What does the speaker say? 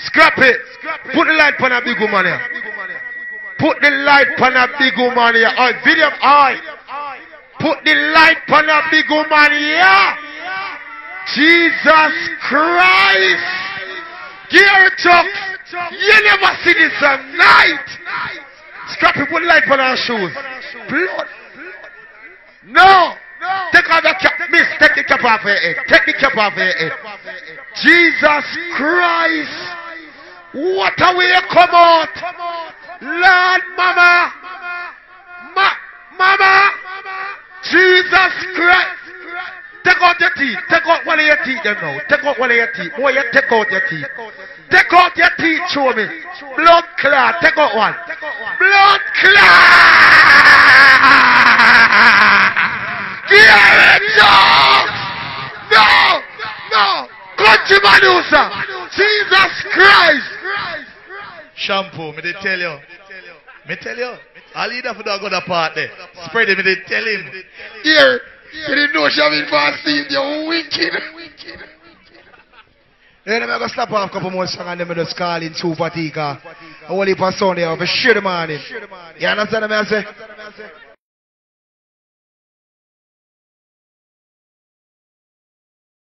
Scrap it. Put the light on a big woman here. Put the light on a big woman here. Alright, video. Alright. Put the light on a big woman here. Jesus Christ. Gear it up. You never see this at night. Scrap it. Put the light on her shoes. Blood. No. Take off the cap. Miss, take the cap off her head. Take the cap off her head. Jesus Christ. What a way you come out. Lord, mama. Mama. Jesus Christ. Take out your teeth. Take out one of your teeth then now. Take out one of your teeth. Boy, you take out your teeth. Take out your teeth, show me. Blood clot. Take out one. Blood clot. No. Country Manusa. Jesus Christ. Shampoo, me they tell you. Me tell you. I'll lead up for the other part there. Spread it, me they tell him. Here, you didn't know Shavin Fasting, you're wicked. Then I'm going to slap off a couple more songs and then I'm just call in Super Tika. I want to pass on there for sure the morning. You understand what I say?